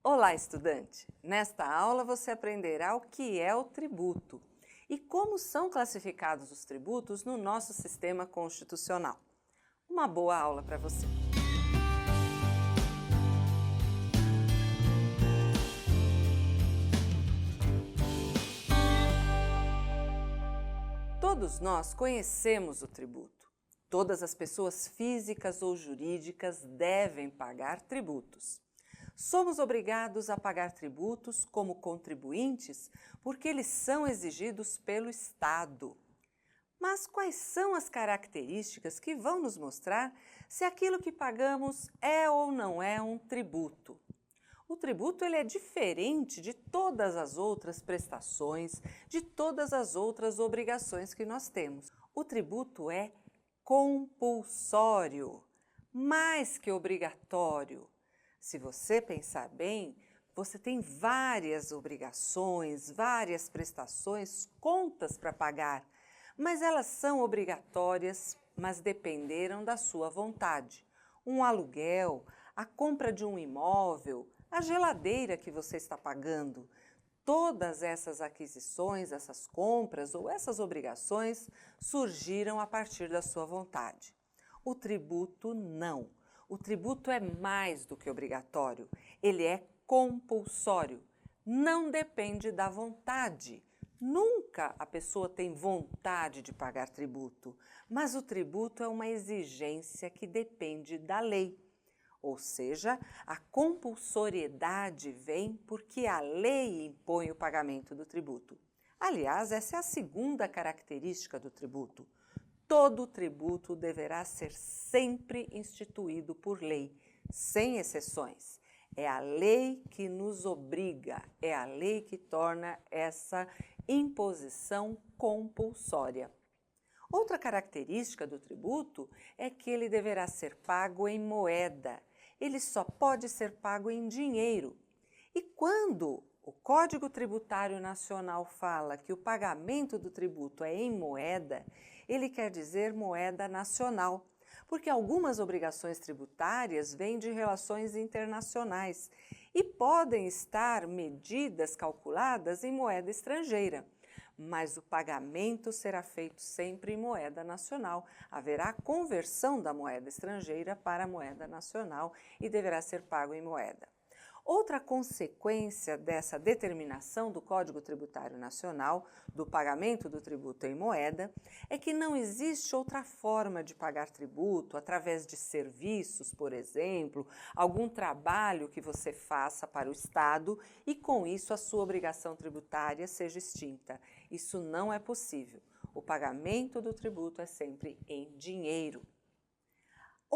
Olá, estudante! Nesta aula você aprenderá o que é o tributo e como são classificados os tributos no nosso sistema constitucional. Uma boa aula para você! Todos nós conhecemos o tributo. Todas as pessoas físicas ou jurídicas devem pagar tributos. Somos obrigados a pagar tributos como contribuintes porque eles são exigidos pelo Estado. Mas quais são as características que vão nos mostrar se aquilo que pagamos é ou não é um tributo? O tributo ele é diferente de todas as outras prestações, de todas as outras obrigações que nós temos. O tributo é compulsório, mais que obrigatório. Se você pensar bem, você tem várias obrigações, várias prestações, contas para pagar, mas elas são obrigatórias, mas dependeram da sua vontade. Um aluguel, a compra de um imóvel, a geladeira que você está pagando. Todas essas aquisições, essas compras ou essas obrigações surgiram a partir da sua vontade. O tributo não. O tributo é mais do que obrigatório, ele é compulsório, não depende da vontade. Nunca a pessoa tem vontade de pagar tributo, mas o tributo é uma exigência que depende da lei. Ou seja, a compulsoriedade vem porque a lei impõe o pagamento do tributo. Aliás, essa é a segunda característica do tributo. Todo tributo deverá ser sempre instituído por lei, sem exceções. É a lei que nos obriga, é a lei que torna essa imposição compulsória. Outra característica do tributo é que ele deverá ser pago em moeda. Ele só pode ser pago em dinheiro. E quando o Código Tributário Nacional fala que o pagamento do tributo é em moeda, ele quer dizer moeda nacional, porque algumas obrigações tributárias vêm de relações internacionais e podem estar medidas calculadas em moeda estrangeira. Mas o pagamento será feito sempre em moeda nacional. Haverá conversão da moeda estrangeira para a moeda nacional e deverá ser pago em moeda. Outra consequência dessa determinação do Código Tributário Nacional, do pagamento do tributo em moeda, é que não existe outra forma de pagar tributo, através de serviços, por exemplo, algum trabalho que você faça para o Estado e com isso a sua obrigação tributária seja extinta. Isso não é possível. O pagamento do tributo é sempre em dinheiro.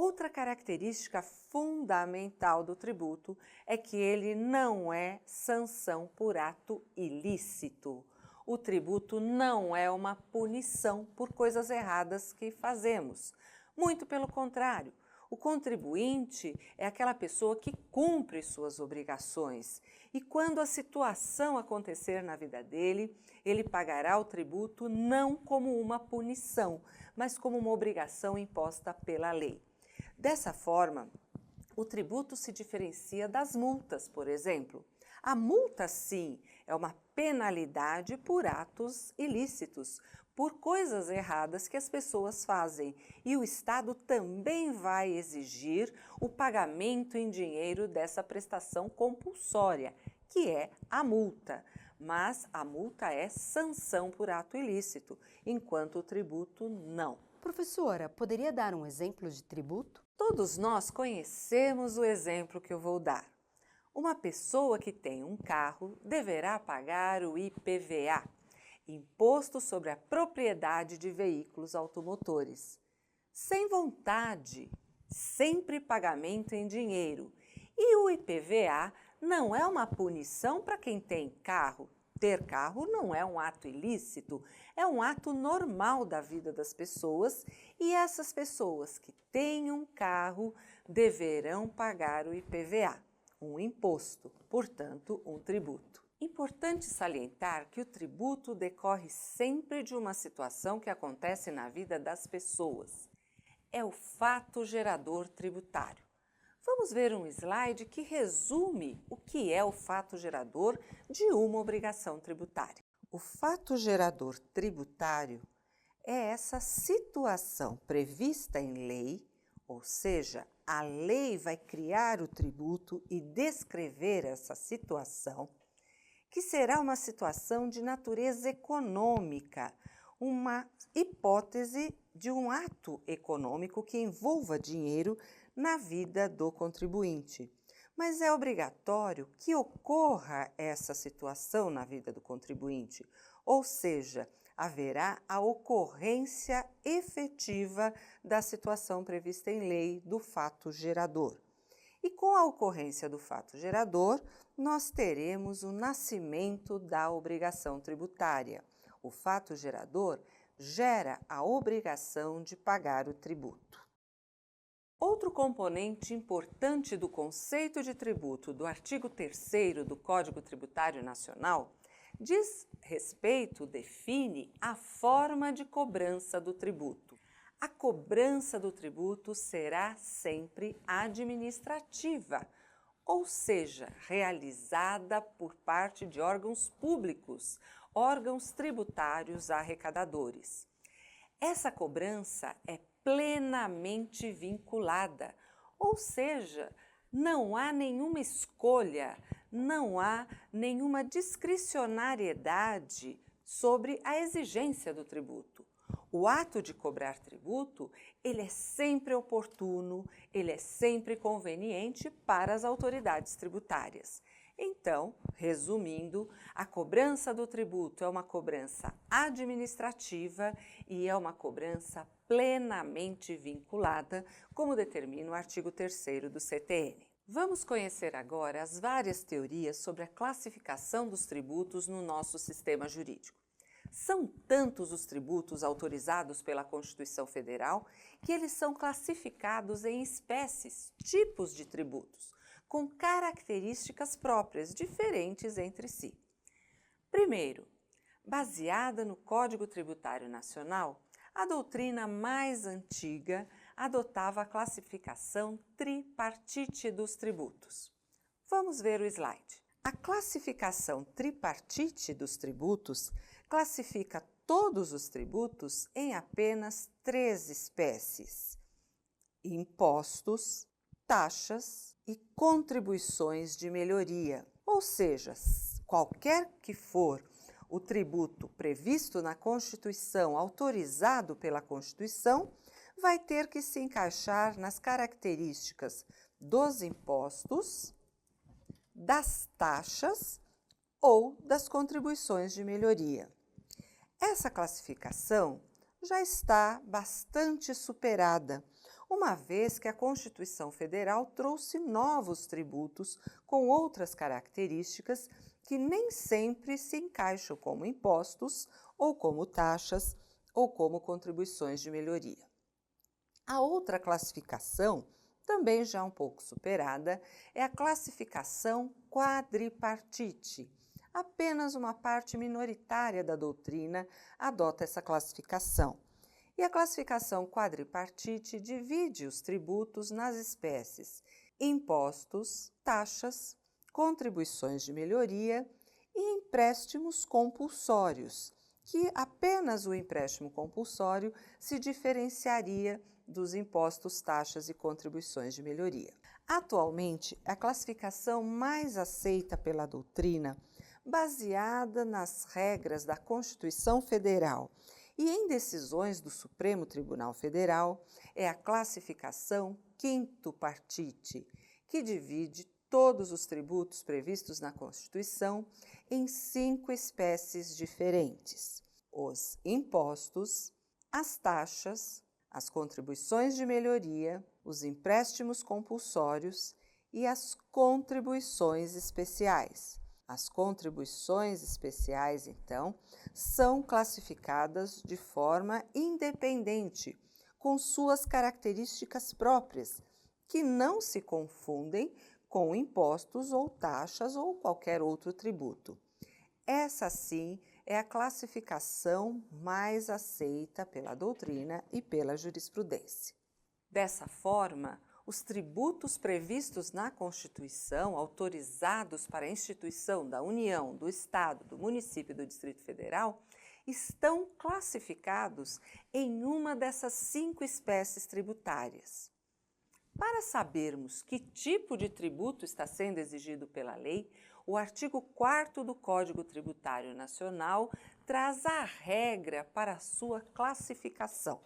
Outra característica fundamental do tributo é que ele não é sanção por ato ilícito. O tributo não é uma punição por coisas erradas que fazemos. Muito pelo contrário, o contribuinte é aquela pessoa que cumpre suas obrigações e quando a situação acontecer na vida dele, ele pagará o tributo não como uma punição, mas como uma obrigação imposta pela lei. Dessa forma, o tributo se diferencia das multas, por exemplo. A multa, sim, é uma penalidade por atos ilícitos, por coisas erradas que as pessoas fazem. E o Estado também vai exigir o pagamento em dinheiro dessa prestação compulsória, que é a multa. Mas a multa é sanção por ato ilícito, enquanto o tributo não. Professora, poderia dar um exemplo de tributo? Todos nós conhecemos o exemplo que eu vou dar. Uma pessoa que tem um carro deverá pagar o IPVA, Imposto sobre a Propriedade de Veículos Automotores. Sem vontade, sempre pagamento em dinheiro. E o IPVA não é uma punição para quem tem carro. Ter carro não é um ato ilícito, é um ato normal da vida das pessoas e essas pessoas que têm um carro deverão pagar o IPVA, um imposto, portanto, um tributo. Importante salientar que o tributo decorre sempre de uma situação que acontece na vida das pessoas. É o fato gerador tributário. Vamos ver um slide que resume o que é o fato gerador de uma obrigação tributária. O fato gerador tributário é essa situação prevista em lei, ou seja, a lei vai criar o tributo e descrever essa situação, que será uma situação de natureza econômica, uma hipótese de um ato econômico que envolva dinheiro na vida do contribuinte. Mas é obrigatório que ocorra essa situação na vida do contribuinte, ou seja, haverá a ocorrência efetiva da situação prevista em lei do fato gerador. E com a ocorrência do fato gerador, nós teremos o nascimento da obrigação tributária. O fato gerador gera a obrigação de pagar o tributo. Outro componente importante do conceito de tributo do artigo 3º do Código Tributário Nacional define a forma de cobrança do tributo. A cobrança do tributo será sempre administrativa, ou seja, realizada por parte de órgãos públicos, órgãos tributários arrecadadores. Essa cobrança é plenamente vinculada, ou seja, não há nenhuma escolha, não há nenhuma discricionariedade sobre a exigência do tributo. O ato de cobrar tributo, ele é sempre oportuno, ele é sempre conveniente para as autoridades tributárias. Então, resumindo, a cobrança do tributo é uma cobrança administrativa e é uma cobrança plenamente vinculada, como determina o artigo 3º do CTN. Vamos conhecer agora as várias teorias sobre a classificação dos tributos no nosso sistema jurídico. São tantos os tributos autorizados pela Constituição Federal que eles são classificados em espécies, tipos de tributos, com características próprias, diferentes entre si. Primeiro, baseada no Código Tributário Nacional, a doutrina mais antiga adotava a classificação tripartite dos tributos. Vamos ver o slide. A classificação tripartite dos tributos classifica todos os tributos em apenas 3 espécies: impostos, taxas e contribuições de melhoria. Ou seja, qualquer que for o tributo previsto na Constituição, autorizado pela Constituição, vai ter que se encaixar nas características dos impostos, das taxas ou das contribuições de melhoria. Essa classificação já está bastante superada, uma vez que a Constituição Federal trouxe novos tributos com outras características que nem sempre se encaixam como impostos, ou como taxas, ou como contribuições de melhoria. A outra classificação, também já um pouco superada, é a classificação quadripartite. Apenas uma parte minoritária da doutrina adota essa classificação. E a classificação quadripartite divide os tributos nas espécies impostos, taxas, contribuições de melhoria e empréstimos compulsórios, que apenas o empréstimo compulsório se diferenciaria dos impostos, taxas e contribuições de melhoria. Atualmente, a classificação mais aceita pela doutrina, baseada nas regras da Constituição Federal e em decisões do Supremo Tribunal Federal, é a classificação quintopartite, que divide todos os tributos previstos na Constituição em 5 espécies diferentes: os impostos, as taxas, as contribuições de melhoria, os empréstimos compulsórios e as contribuições especiais. As contribuições especiais, então, são classificadas de forma independente, com suas características próprias, que não se confundem com impostos ou taxas ou qualquer outro tributo. Essa, sim, é a classificação mais aceita pela doutrina e pela jurisprudência. Dessa forma, Os tributos previstos na Constituição, autorizados para a instituição da União, do Estado, do município e do Distrito Federal, estão classificados em uma dessas 5 espécies tributárias. Para sabermos que tipo de tributo está sendo exigido pela lei, o artigo 4º do Código Tributário Nacional traz a regra para a sua classificação.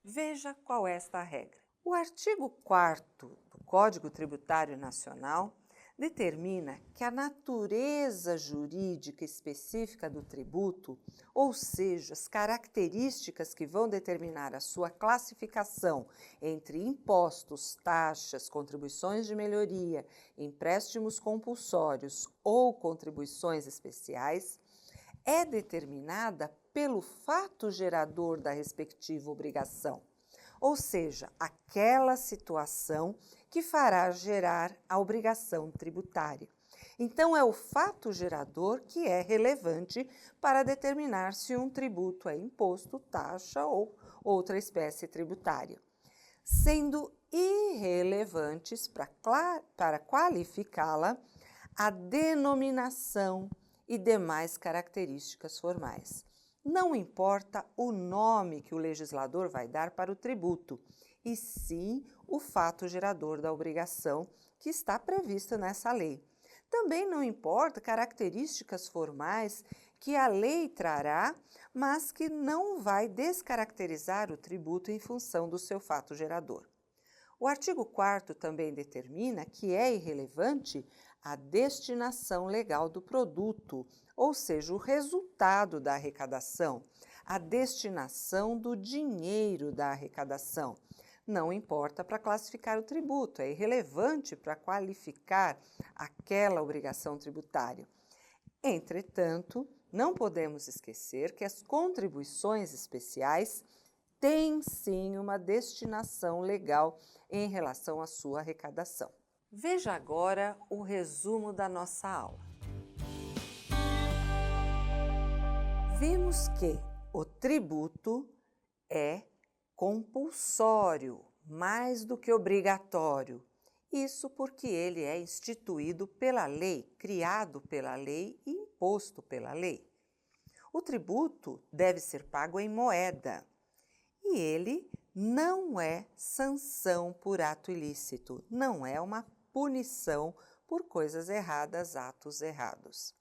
Veja qual é esta regra. O artigo 4º do Código Tributário Nacional determina que a natureza jurídica específica do tributo, ou seja, as características que vão determinar a sua classificação entre impostos, taxas, contribuições de melhoria, empréstimos compulsórios ou contribuições especiais, é determinada pelo fato gerador da respectiva obrigação, ou seja, aquela situação que fará gerar a obrigação tributária. Então, é o fato gerador que é relevante para determinar se um tributo é imposto, taxa ou outra espécie tributária, sendo irrelevantes para qualificá-la a denominação e demais características formais. Não importa o nome que o legislador vai dar para o tributo, e sim o fato gerador da obrigação que está prevista nessa lei. Também não importa características formais que a lei trará, mas que não vai descaracterizar o tributo em função do seu fato gerador. O artigo 4º também determina que é irrelevante a destinação legal do produto, ou seja, o resultado da arrecadação, a destinação do dinheiro da arrecadação. Não importa para classificar o tributo, é irrelevante para qualificar aquela obrigação tributária. Entretanto, não podemos esquecer que as contribuições especiais têm sim uma destinação legal em relação à sua arrecadação. Veja agora o resumo da nossa aula. Vimos que o tributo é compulsório, mais do que obrigatório. Isso porque ele é instituído pela lei, criado pela lei e imposto pela lei. O tributo deve ser pago em moeda e ele não é sanção por ato ilícito, não é uma punição por coisas erradas, atos errados.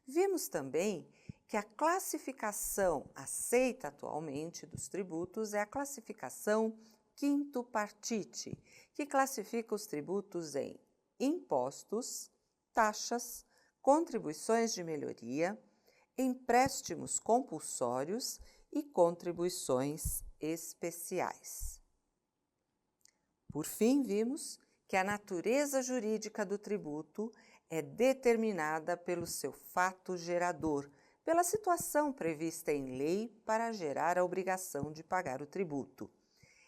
Vimos também que a classificação aceita atualmente dos tributos é a classificação quinto partite, que classifica os tributos em impostos, taxas, contribuições de melhoria, empréstimos compulsórios e contribuições especiais. Por fim, vimos que a natureza jurídica do tributo é determinada pelo seu fato gerador, pela situação prevista em lei para gerar a obrigação de pagar o tributo,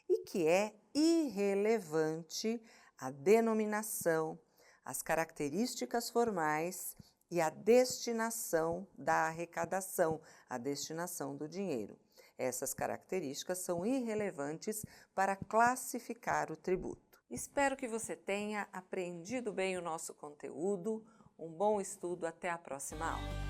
e que é irrelevante a denominação, as características formais e a destinação da arrecadação, a destinação do dinheiro. Essas características são irrelevantes para classificar o tributo. Espero que você tenha aprendido bem o nosso conteúdo. Um bom estudo, até a próxima aula.